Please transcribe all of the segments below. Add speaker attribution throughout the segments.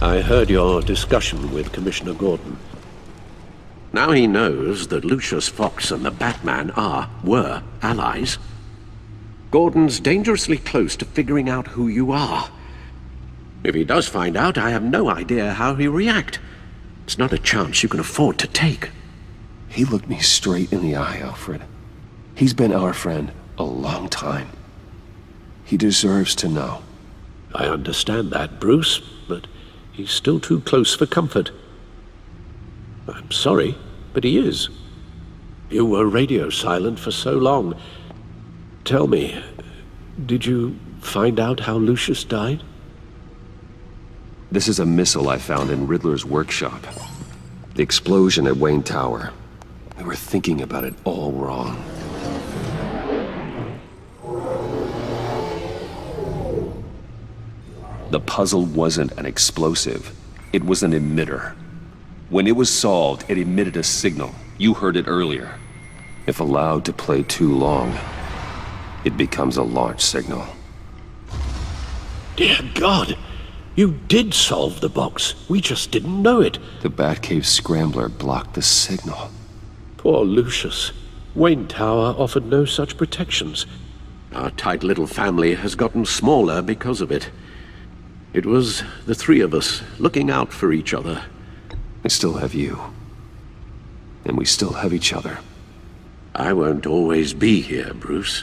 Speaker 1: I heard your discussion with Commissioner Gordon. Now he knows that Lucius Fox and the Batman were allies. Gordon's dangerously close to figuring out who you are. If he does find out, I have no idea how he'll react. It's not a chance you can afford to take.
Speaker 2: He looked me straight in the eye, Alfred. He's been our friend a long time. He deserves to know.
Speaker 1: I understand that, Bruce, but he's still too close for comfort. I'm sorry, but he is. You were radio silent for so long. Tell me, did you find out how Lucius died?
Speaker 2: This is a missile I found in Riddler's workshop. The explosion at Wayne Tower. We were thinking about it all wrong. The puzzle wasn't an explosive. It was an emitter. When it was solved, it emitted a signal. You heard it earlier. If allowed to play too long, it becomes a launch signal.
Speaker 1: Dear God! You did solve the box. We just didn't know it.
Speaker 2: The Batcave scrambler blocked the signal.
Speaker 1: Poor Lucius. Wayne Tower offered no such protections. Our tight little family has gotten smaller because of it. It was the three of us looking out for each other.
Speaker 2: I still have you. And we still have each other.
Speaker 1: I won't always be here, Bruce.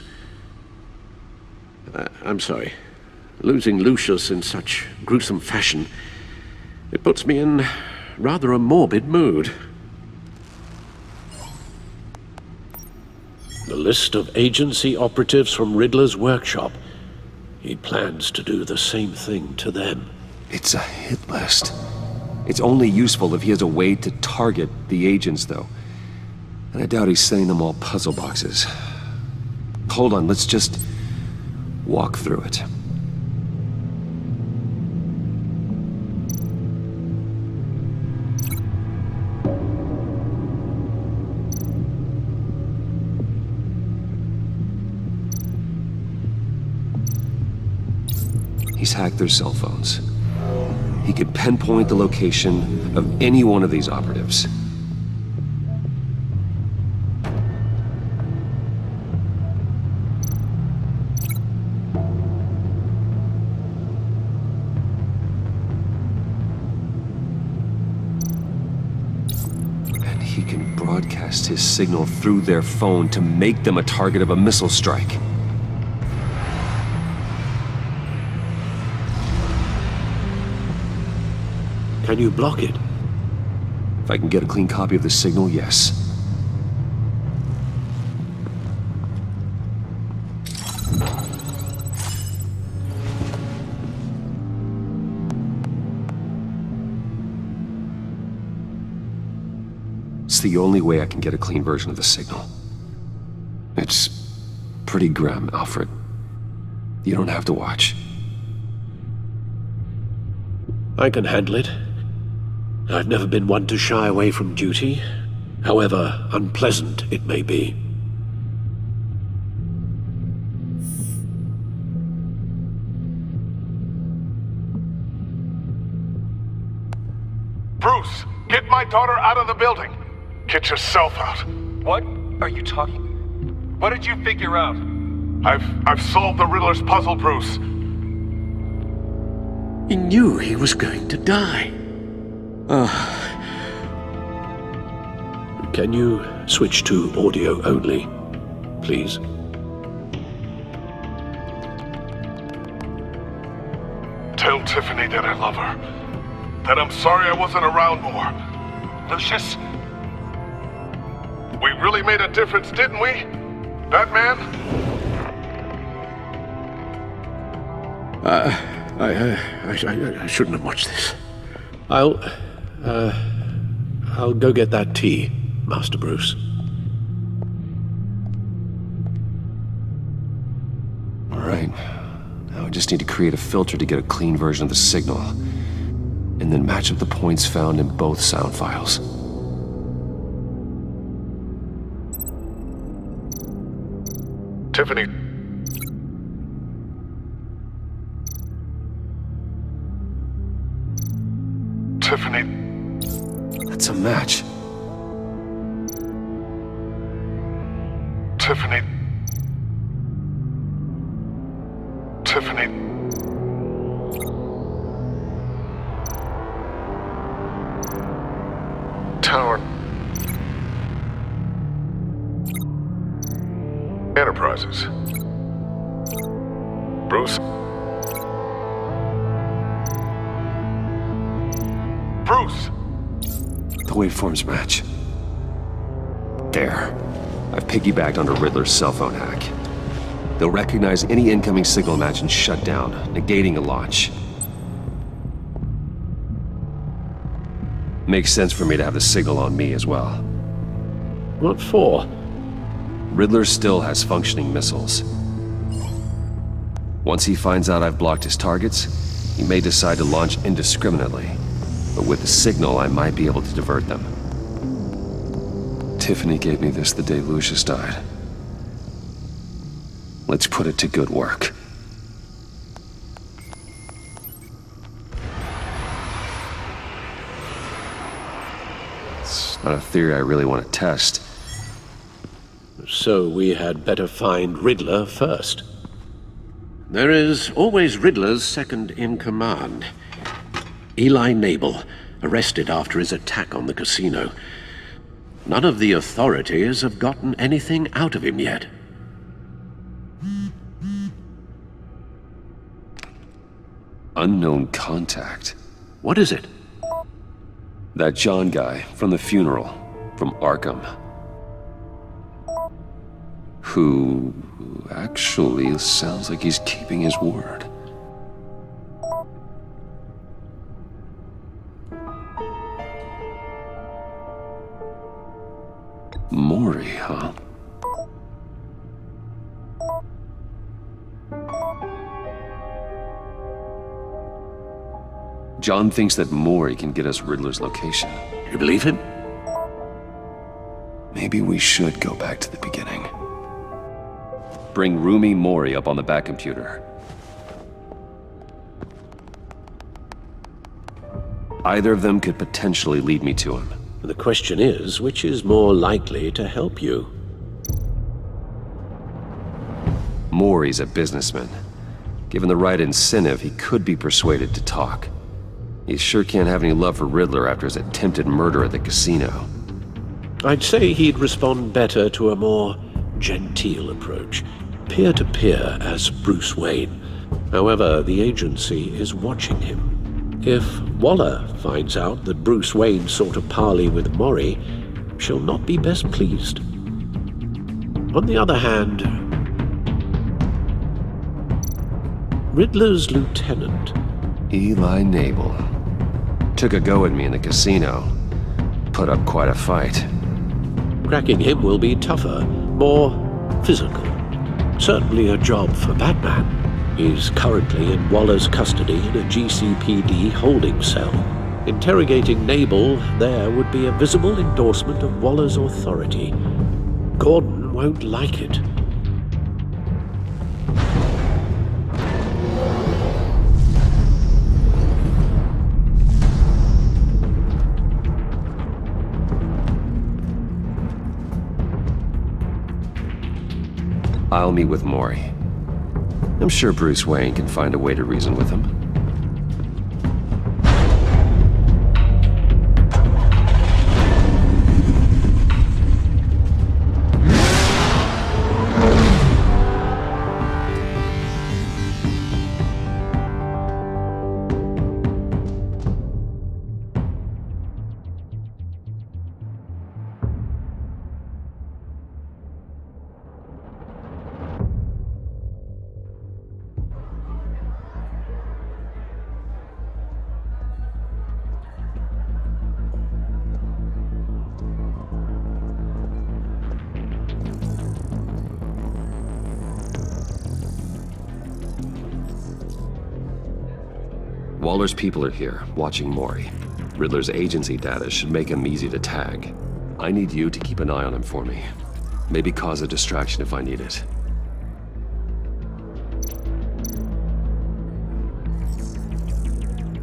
Speaker 1: I'm sorry. Losing Lucius in such gruesome fashion, it puts me in rather a morbid mood. The list of agency operatives from Riddler's workshop. He plans to do the same thing to them.
Speaker 2: It's a hit list. It's only useful if he has a way to target the agents, though. And I doubt he's sending them all puzzle boxes. Hold on, let's just walk through it. He's hacked their cell phones. He could pinpoint the location of any one of these operatives. And he can broadcast his signal through their phone to make them a target of a missile strike.
Speaker 1: Can you block it?
Speaker 2: If I can get a clean copy of the signal, yes. It's the only way I can get a clean version of the signal. It's pretty grim, Alfred. You don't have to watch.
Speaker 1: I can handle it. I've never been one to shy away from duty, however unpleasant it may be.
Speaker 3: Bruce, get my daughter out of the building. Get yourself out.
Speaker 4: What are you talking? What did you figure out?
Speaker 3: I've solved the Riddler's puzzle, Bruce.
Speaker 1: He knew he was going to die. Can you switch to audio only, please?
Speaker 3: Tell Tiffany that I love her. That I'm sorry I wasn't around more.
Speaker 4: Lucius?
Speaker 3: We really made a difference, didn't we? Batman?
Speaker 1: I shouldn't have watched this. I'll go get that tea, Master Bruce.
Speaker 2: All right. Now I just need to create a filter to get a clean version of the signal, and then match up the points found in both sound files.
Speaker 3: Tiffany. Tiffany.
Speaker 2: That's a match.
Speaker 3: Tiffany. Tiffany. Tower. Enterprises. Bruce. Bruce!
Speaker 2: The waveforms match. There. I've piggybacked onto Riddler's cell phone hack. They'll recognize any incoming signal match and shut down, negating a launch. Makes sense for me to have the signal on me as well.
Speaker 1: What for?
Speaker 2: Riddler still has functioning missiles. Once he finds out I've blocked his targets, he may decide to launch indiscriminately. But with the signal, I might be able to divert them. Tiffany gave me this the day Lucius died. Let's put it to good work. It's not a theory I really want to test.
Speaker 1: So we had better find Riddler first. There is always Riddler's second in command. Eli Nabel, arrested after his attack on the casino. None of the authorities have gotten anything out of him yet.
Speaker 2: Unknown contact.
Speaker 1: What is it?
Speaker 2: That John guy from the funeral, from Arkham. Who actually sounds like he's keeping his word. Maury, huh? John thinks that Maury can get us Riddler's location.
Speaker 1: You believe him?
Speaker 2: Maybe we should go back to the beginning. Bring Rumi Maury up on the back computer. Either of them could potentially lead me to him.
Speaker 1: The question is, which is more likely to help you?
Speaker 2: Maury's a businessman. Given the right incentive, he could be persuaded to talk. He sure can't have any love for Riddler after his attempted murder at the casino.
Speaker 1: I'd say he'd respond better to a more genteel approach, peer-to-peer as Bruce Wayne. However, the agency is watching him. If Waller finds out that Bruce Wayne sought a parley with Maury, she'll not be best pleased. On the other hand, Riddler's lieutenant,
Speaker 2: Eli Nabel, took a go at me in the casino. Put up quite a fight.
Speaker 1: cracking him will be tougher, more physical. Certainly a job for Batman. He's currently in Waller's custody in a GCPD holding cell. Interrogating Nabel there would be a visible endorsement of Waller's authority. Gordon won't like it.
Speaker 2: I'll meet with Maury. I'm sure Bruce Wayne can find a way to reason with him. Waller's people are here, watching Mori. Riddler's agency data should make him easy to tag. I need you to keep an eye on him for me. Maybe cause a distraction if I need it.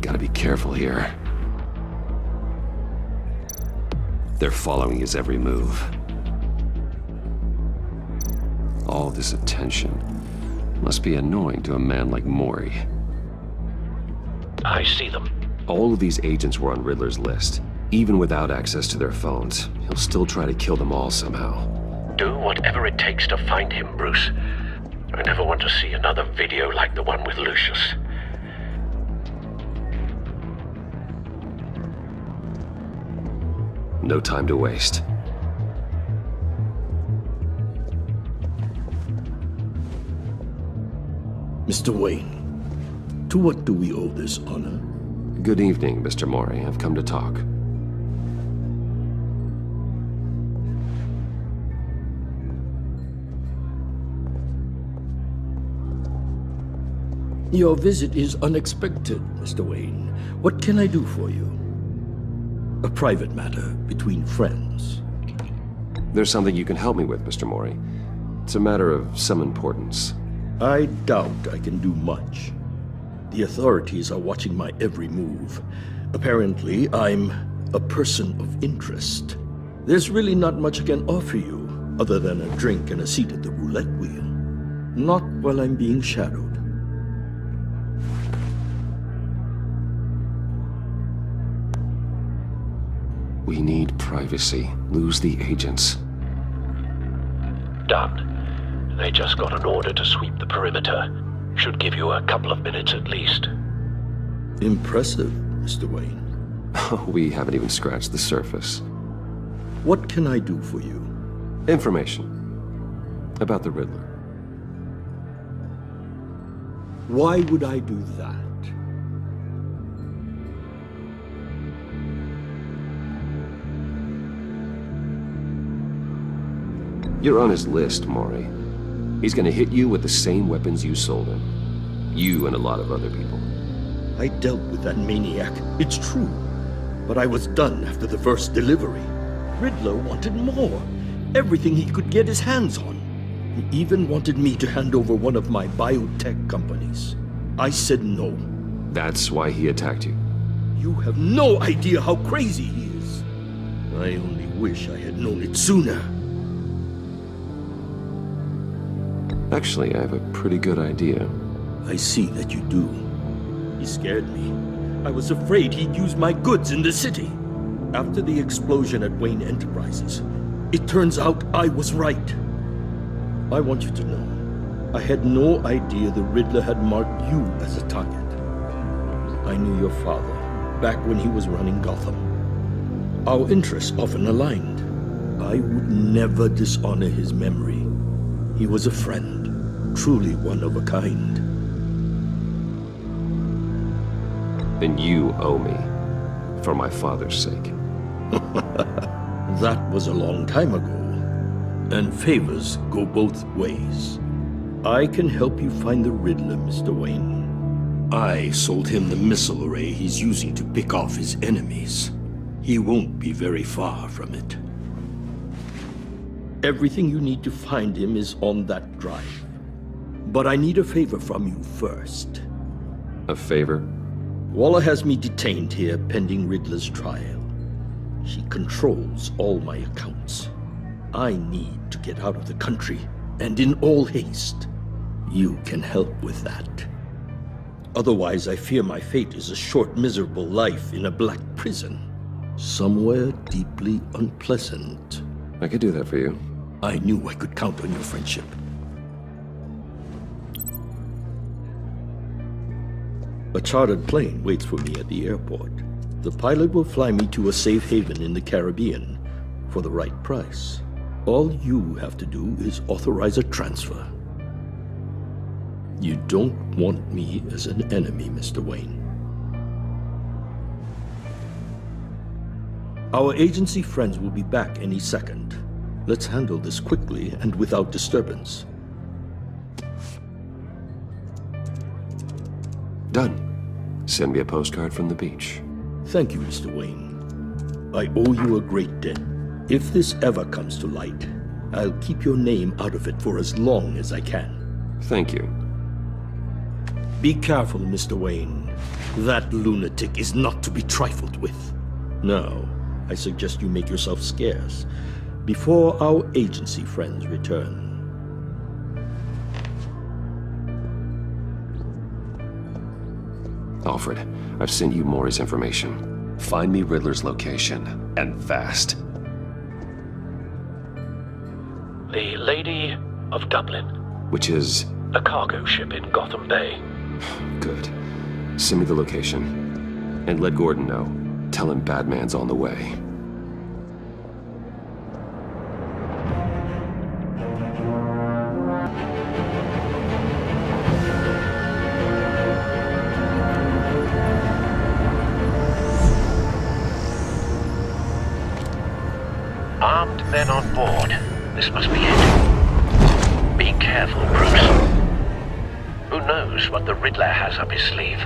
Speaker 2: Gotta be careful here. They're following his every move. All this attention must be annoying to a man like Mori.
Speaker 1: I see them.
Speaker 2: All of these agents were on Riddler's list. Even without access to their phones, he'll still try to kill them all somehow.
Speaker 1: Do whatever it takes to find him, Bruce. I never want to see another video like the one with Lucius.
Speaker 2: No time to waste.
Speaker 5: Mr. Wayne, to what do we owe this honor?
Speaker 2: Good evening, Mr. Mori. I've come to talk.
Speaker 5: Your visit is unexpected, Mr. Wayne. What can I do for you? A private matter between friends.
Speaker 2: There's something you can help me with, Mr. Mori. It's a matter of some importance.
Speaker 5: I doubt I can do much. The authorities are watching my every move. Apparently, I'm a person of interest. There's really not much I can offer you, other than a drink and a seat at the roulette wheel. Not while I'm being shadowed.
Speaker 2: We need privacy. Lose the agents.
Speaker 1: Done. They just got an order to sweep the perimeter. Should give you a couple of minutes at least.
Speaker 5: Impressive, Mr. Wayne.
Speaker 2: We haven't even scratched the surface.
Speaker 5: What can I do for you?
Speaker 2: Information. About the Riddler.
Speaker 5: Why would I do that?
Speaker 2: You're on his list, Mori. He's gonna hit you with the same weapons you sold him. You and a lot of other people.
Speaker 5: I dealt with that maniac, it's true. But I was done after the first delivery. Riddler wanted more. Everything he could get his hands on. He even wanted me to hand over one of my biotech companies. I said no.
Speaker 2: That's why he attacked you.
Speaker 5: You have no idea how crazy he is. I only wish I had known it sooner.
Speaker 2: Actually, I have a pretty good idea.
Speaker 5: I see that you do. He scared me. I was afraid he'd use my goods in the city. After the explosion at Wayne Enterprises, it turns out I was right. I want you to know, I had no idea the Riddler had marked you as a target. I knew your father back when he was running Gotham. Our interests often aligned. I would never dishonor his memory. He was a friend, truly one of a kind.
Speaker 2: Then you owe me, for my father's sake.
Speaker 5: That was a long time ago, and favors go both ways. I can help you find the Riddler, Mr. Wayne. I sold him the missile array he's using to pick off his enemies. He won't be very far from it. Everything you need to find him is on that drive. But I need a favor from you first.
Speaker 2: A favor?
Speaker 5: Waller has me detained here pending Riddler's trial. She controls all my accounts. I need to get out of the country, and in all haste. You can help with that. Otherwise, I fear my fate is a short, miserable life in a black prison. Somewhere deeply unpleasant.
Speaker 2: I could do that for you.
Speaker 5: I knew I could count on your friendship. A chartered plane waits for me at the airport. The pilot will fly me to a safe haven in the Caribbean for the right price. All you have to do is authorize a transfer. You don't want me as an enemy, Mr. Wayne. Our agency friends will be back any second. Let's handle this quickly and without disturbance.
Speaker 2: Done. Send me a postcard from the beach.
Speaker 5: Thank you, Mr. Wayne. I owe you a great debt. If this ever comes to light, I'll keep your name out of it for as long as I can.
Speaker 2: Thank you.
Speaker 5: Be careful, Mr. Wayne. That lunatic is not to be trifled with. Now, I suggest you make yourself scarce before our agency friends return.
Speaker 2: Alfred, I've sent you Maury's information. Find me Riddler's location, and fast.
Speaker 1: The Lady of Dublin.
Speaker 2: Which is...
Speaker 1: A cargo ship in Gotham Bay.
Speaker 2: Good. Send me the location. And let Gordon know. Tell him Batman's on the way.
Speaker 1: Armed men on board. This must be it. Be careful, Bruce. Who knows what the Riddler has up his sleeve?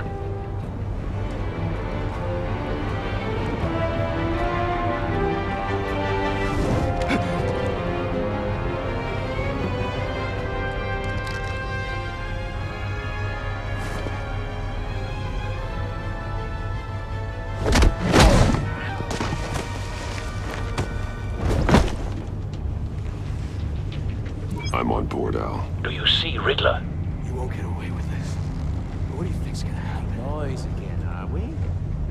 Speaker 2: I'm on board, Al.
Speaker 1: Do you see Riddler?
Speaker 6: You won't get away with this. What do you think's gonna happen? Noise again, are we?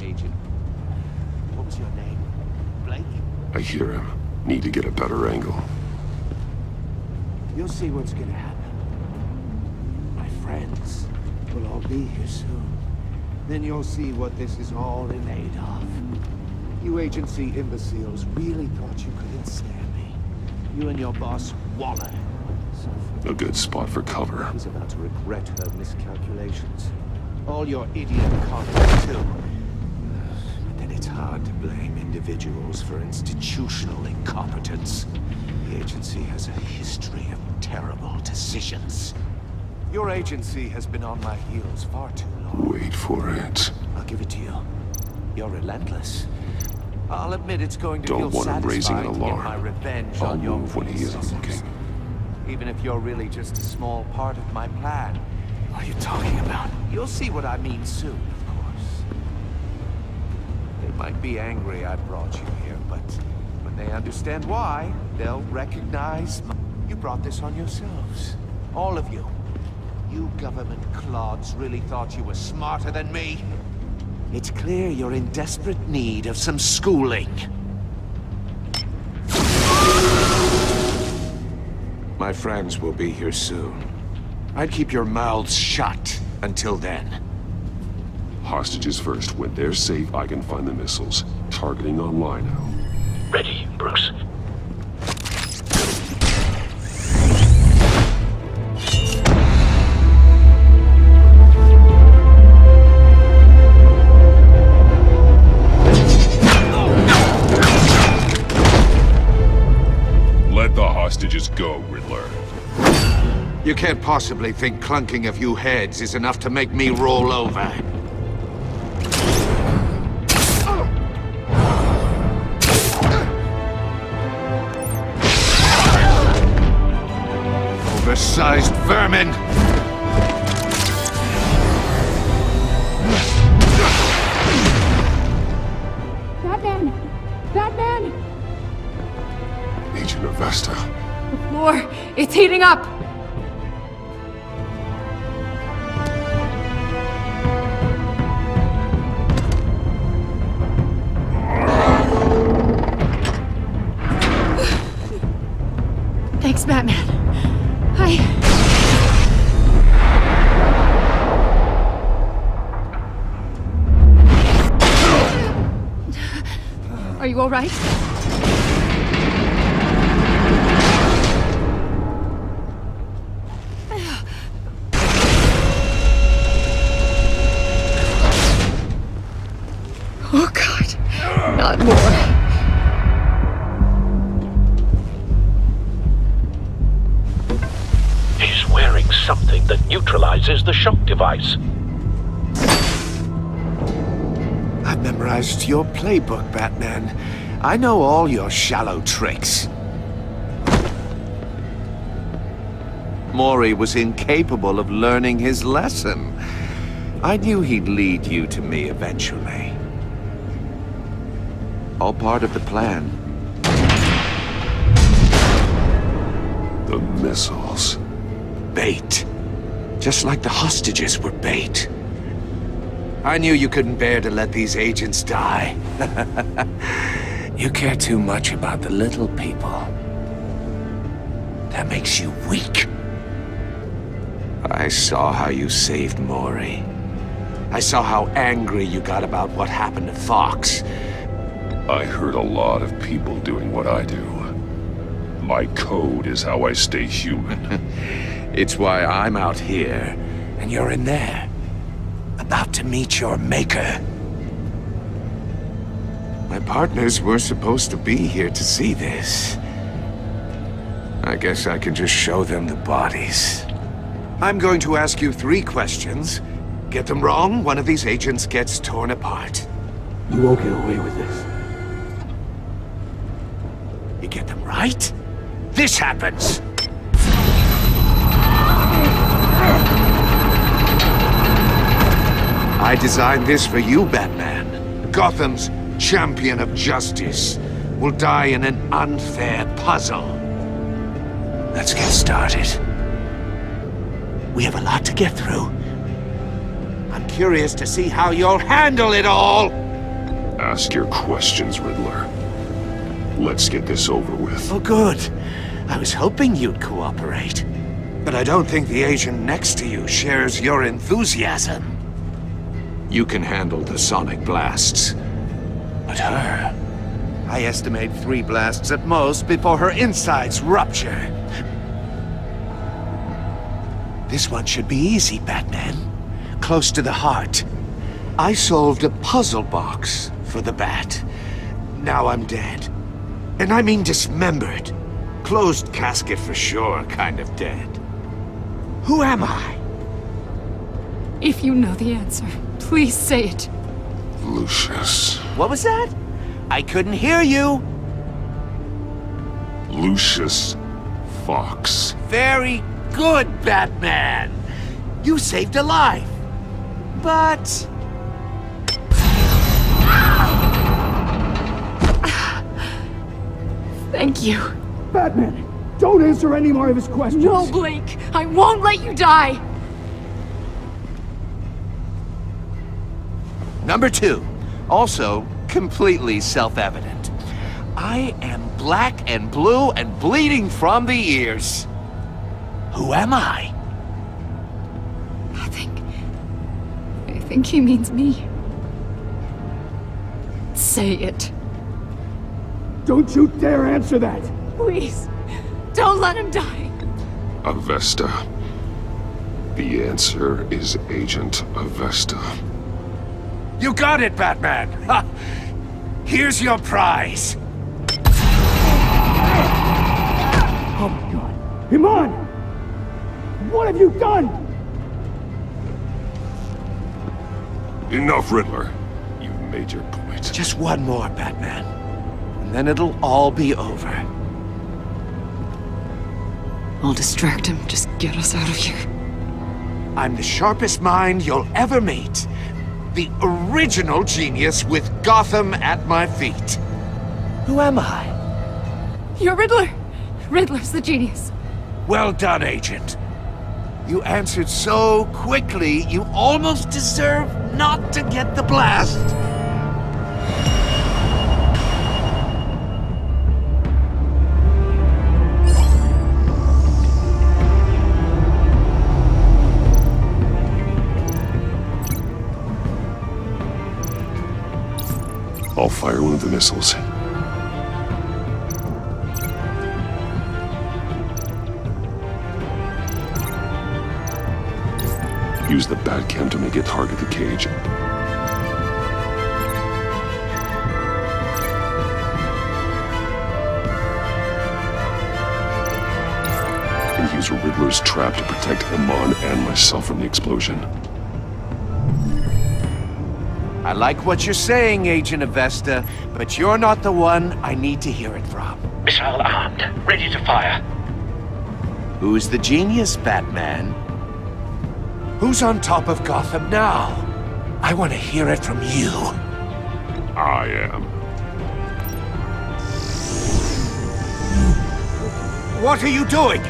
Speaker 6: Agent. What was your name? Blake?
Speaker 2: I hear him. Need to get a better angle.
Speaker 6: You'll see what's gonna happen. My friends will all be here soon. Then you'll see what this is all in aid of. You agency imbeciles really thought you could ensnare me. You and your boss, Waller.
Speaker 2: A good spot for cover.
Speaker 6: He's about to regret her miscalculations. All your idiot colleagues, too. But then it's hard to blame individuals for institutional incompetence. The agency has a history of terrible decisions. Your agency has been on my heels far too long.
Speaker 2: Wait for it.
Speaker 6: I'll give it to you. You're relentless. I'll admit it's going to
Speaker 2: Don't
Speaker 6: feel
Speaker 2: want him raising
Speaker 6: satisfying
Speaker 2: an
Speaker 6: to get
Speaker 2: alarm.
Speaker 6: my revenge
Speaker 2: I'll
Speaker 6: on your
Speaker 2: move when he isn't
Speaker 6: predecessors.
Speaker 2: looking.
Speaker 6: Even if you're really just a small part of my plan. What are you talking about? You'll see what I mean soon, of course. They might be angry I brought you here, but when they understand why, they'll recognize you brought this on yourselves. All of you. You government clods really thought you were smarter than me? It's clear you're in desperate need of some schooling. My friends will be here soon. I'd keep your mouths shut until then.
Speaker 2: Hostages first. When they're safe, I can find the missiles. Targeting online now.
Speaker 1: Ready, Bruce.
Speaker 2: Let the hostages go, Riddler.
Speaker 6: You can't possibly think clunking a few heads is enough to make me roll over. Oversized vermin!
Speaker 7: Batman! Batman!
Speaker 2: Agent Avesta.
Speaker 7: The floor, it's heating up! Thanks, Batman. Are you all right? Oh, God. Not more.
Speaker 1: He's wearing something that neutralizes the shock device.
Speaker 6: memorized your playbook, Batman. I know all your shallow tricks. Mori was incapable of learning his lesson. I knew he'd lead you to me eventually. All part of the plan.
Speaker 2: The missiles.
Speaker 6: Bait. Just like the hostages were bait. I knew you couldn't bear to let these agents die. You care too much about the little people. That makes you weak. I saw how you saved Mori. I saw how angry you got about what happened to Fox.
Speaker 2: I heard a lot of people doing what I do. My code is how I stay human.
Speaker 6: It's why I'm out here, and you're in there. About to meet your maker. My partners were supposed to be here to see this. I guess I can just show them the bodies. I'm going to ask you 3 questions. Get them wrong, one of these agents gets torn apart.
Speaker 5: You won't get away with this.
Speaker 6: You get them right, this happens! I designed this for you, Batman. Gotham's champion of justice will die in an unfair puzzle. Let's get started. We have a lot to get through. I'm curious to see how you'll handle it all!
Speaker 2: Ask your questions, Riddler. Let's get this over with.
Speaker 6: Oh, good. I was hoping you'd cooperate. But I don't think the agent next to you shares your enthusiasm. You can handle the sonic blasts. But her... I estimate 3 blasts at most before her insides rupture. This one should be easy, Batman. Close to the heart. I solved a puzzle box for the Bat. Now I'm dead. And I mean dismembered. Closed casket for sure, kind of dead. Who am I?
Speaker 7: If you know the answer, please say it.
Speaker 2: Lucius.
Speaker 6: What was that? I couldn't hear you.
Speaker 2: Lucius Fox.
Speaker 6: Very good, Batman. You saved a life. But...
Speaker 7: Thank you.
Speaker 5: Batman, don't answer any more of his questions.
Speaker 7: No, Blake. I won't let you die.
Speaker 6: Number 2. Also, completely self-evident. I am black and blue and bleeding from the ears. Who am I?
Speaker 7: I think he means me. Say it.
Speaker 5: Don't you dare answer that!
Speaker 7: Please. Don't let him die.
Speaker 2: Avesta. The answer is Agent Avesta.
Speaker 6: You got it, Batman! Ha! Here's your prize!
Speaker 5: Oh my god. Iman! What have you done?
Speaker 2: Enough, Riddler. You've made your point.
Speaker 6: Just one more, Batman. And then it'll all be over.
Speaker 7: I'll distract him. Just get us out of here.
Speaker 6: I'm the sharpest mind you'll ever meet. The original genius with Gotham at my feet. Who am I?
Speaker 7: You're Riddler. Riddler's the genius.
Speaker 6: Well done, Agent. You answered so quickly, you almost deserve not to get the blast.
Speaker 2: I'll fire one of the missiles. Use the Batcam to make it target the cage. And use Riddler's trap to protect Iman and myself from the explosion.
Speaker 6: I like what you're saying, Agent Avesta, but you're not the one I need to hear it from.
Speaker 8: Missile armed, ready to fire.
Speaker 6: Who's the genius, Batman? Who's on top of Gotham now? I want to hear it from you.
Speaker 3: I am.
Speaker 6: What are you doing?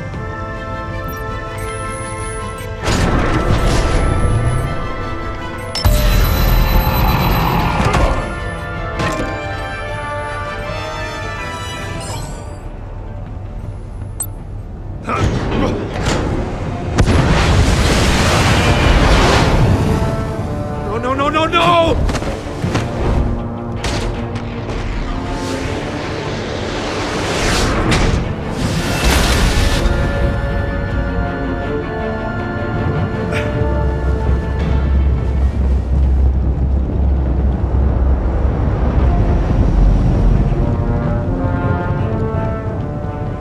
Speaker 6: No!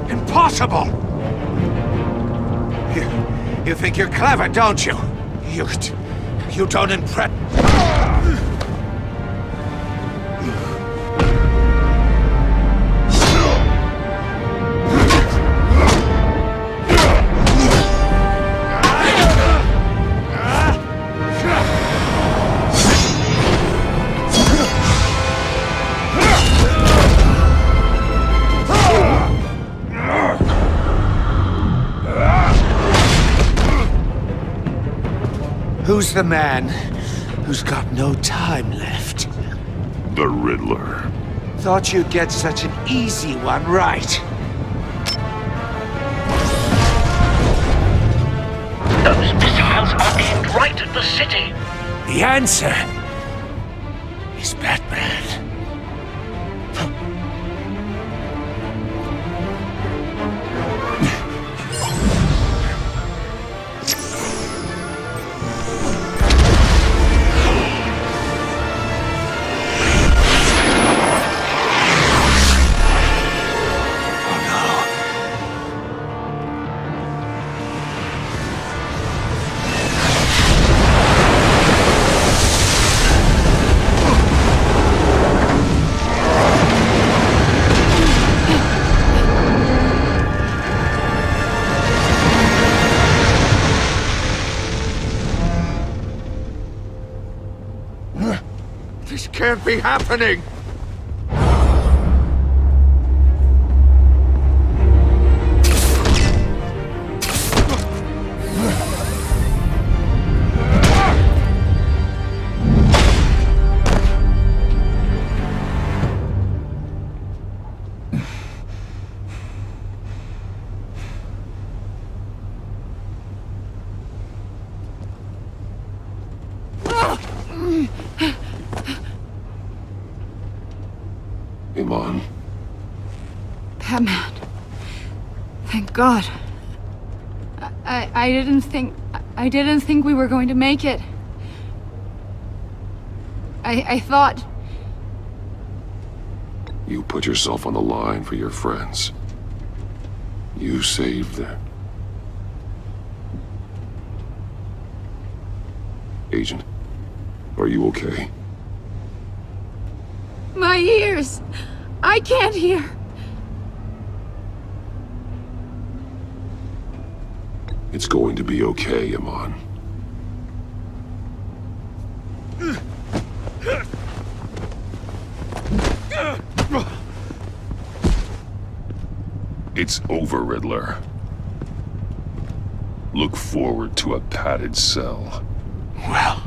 Speaker 6: Impossible! You think you're clever, don't you? You don't impress... Who's the man who's got no time left?
Speaker 3: The Riddler.
Speaker 6: Thought you'd get such an easy one right.
Speaker 8: Those missiles are aimed right at the city.
Speaker 6: The answer is Batman. This can't be happening!
Speaker 3: Iman.
Speaker 7: Batman. Thank God. I didn't think we were going to make it. I thought...
Speaker 3: You put yourself on the line for your friends. You saved them. Agent, are you okay?
Speaker 7: My ears! I can't hear!
Speaker 3: It's going to be okay, Iman. It's over, Riddler. Look forward to a padded cell.
Speaker 6: Well,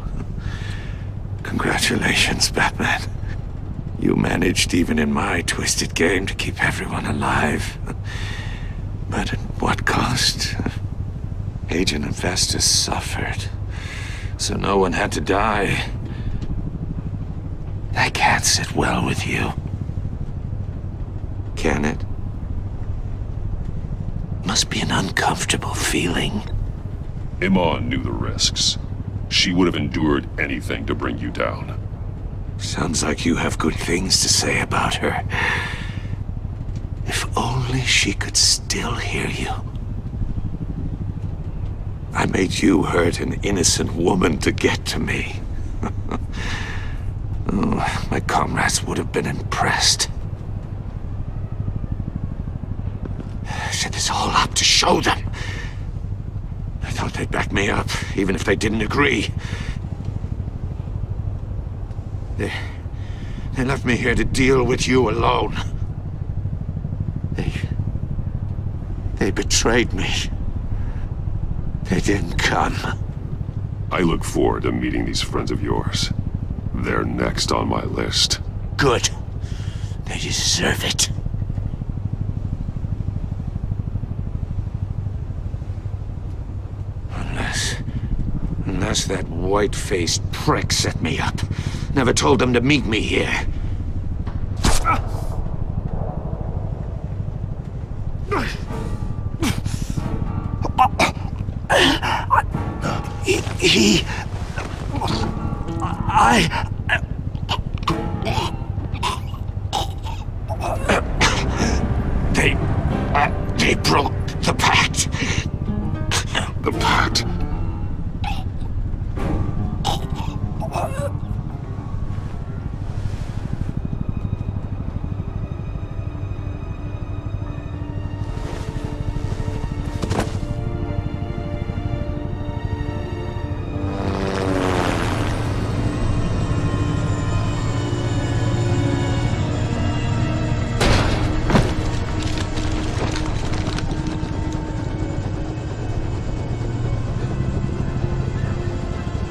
Speaker 6: congratulations, Batman. You managed, even in my twisted game, to keep everyone alive. But at what cost? Agent Avesta suffered, so no one had to die. That can't sit well with you. Can it? Must be an uncomfortable feeling.
Speaker 3: Iman knew the risks. She would have endured anything to bring you down.
Speaker 6: Sounds like you have good things to say about her. If only she could still hear you. I made you hurt an innocent woman to get to me. Oh, my comrades would have been impressed. I set this all up to show them. I thought they'd back me up, even if they didn't agree. They left me here to deal with you alone. They betrayed me. They didn't come.
Speaker 9: I look forward to meeting these friends of yours. They're next on my list.
Speaker 6: Good. They deserve it. Unless that white-faced prick set me up. Never told them to meet me here. They broke the pact.
Speaker 9: The pact?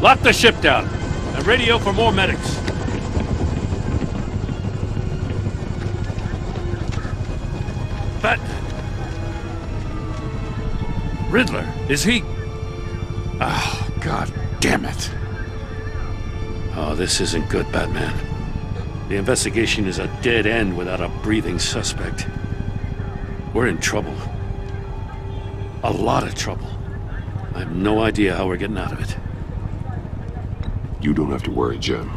Speaker 10: Lock the ship down, and radio for more medics. Riddler, is he? Oh, God damn it. Oh, this isn't good, Batman. The investigation is a dead end without a breathing suspect. We're in trouble. A lot of trouble. I have no idea how we're getting out of it.
Speaker 9: You don't have to worry, Jim.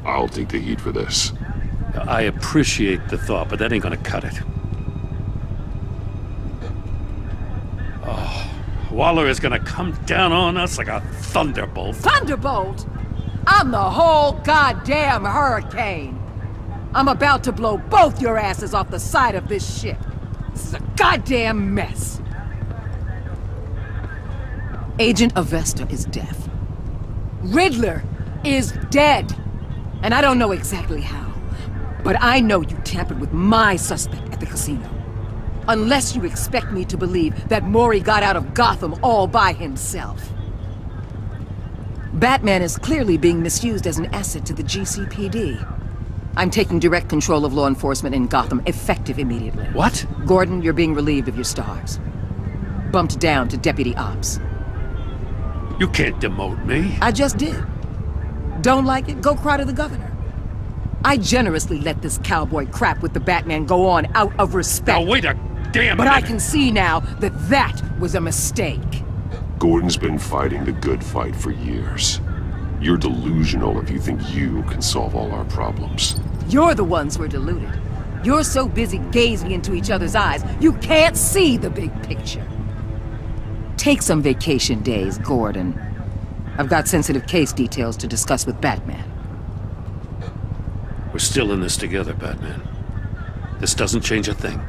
Speaker 9: I'll take the heat for this.
Speaker 10: I appreciate the thought, but that ain't gonna cut it. Oh, Waller is gonna come down on us like a thunderbolt.
Speaker 11: Thunderbolt? I'm the whole goddamn hurricane. I'm about to blow both your asses off the side of this ship. This is a goddamn mess. Agent Avesta is deaf. Riddler is dead. And I don't know exactly how, but I know you tampered with my suspect at the casino. Unless you expect me to believe that Mori got out of Gotham all by himself. Batman is clearly being misused as an asset to the GCPD. I'm taking direct control of law enforcement in Gotham, effective immediately.
Speaker 10: What?
Speaker 11: Gordon, you're being relieved of your stars. Bumped down to Deputy Ops.
Speaker 10: You can't demote me.
Speaker 11: I just did. Don't like it? Go cry to the governor. I generously let this cowboy crap with the Batman go on out of respect.
Speaker 10: Now wait a damn minute.
Speaker 11: But I can see now that that was a mistake.
Speaker 9: Gordon's been fighting the good fight for years. You're delusional if you think you can solve all our problems.
Speaker 11: You're the ones who are deluded. You're so busy gazing into each other's eyes, you can't see the big picture. Take some vacation days, Gordon. I've got sensitive case details to discuss with Batman.
Speaker 10: We're still in this together, Batman. This doesn't change a thing.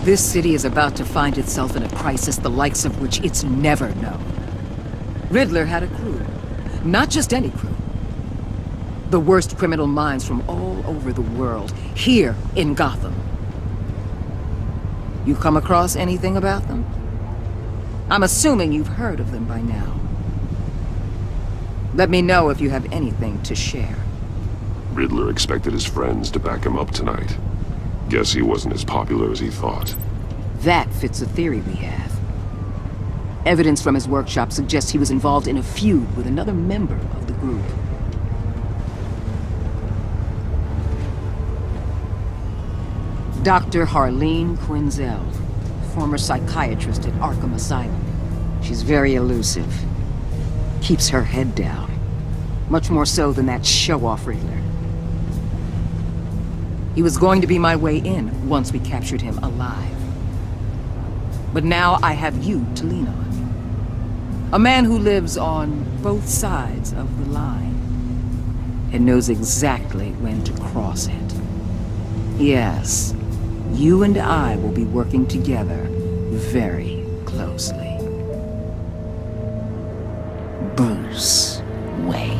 Speaker 11: This city is about to find itself in a crisis the likes of which it's never known. Riddler had a crew. Not just any crew. The worst criminal minds from all over the world, here in Gotham. You come across anything about them? I'm assuming you've heard of them by now. Let me know if you have anything to share.
Speaker 9: Riddler expected his friends to back him up tonight. Guess he wasn't as popular as he thought.
Speaker 11: That fits a theory we have. Evidence from his workshop suggests he was involved in a feud with another member of the group. Dr. Harleen Quinzel, former psychiatrist at Arkham Asylum. She's very elusive. Keeps her head down. Much more so than that show-off Riddler. He was going to be my way in once we captured him alive. But now I have you to lean on. A man who lives on both sides of the line and knows exactly when to cross it. Yes, you and I will be working together very closely. Bruce Wayne.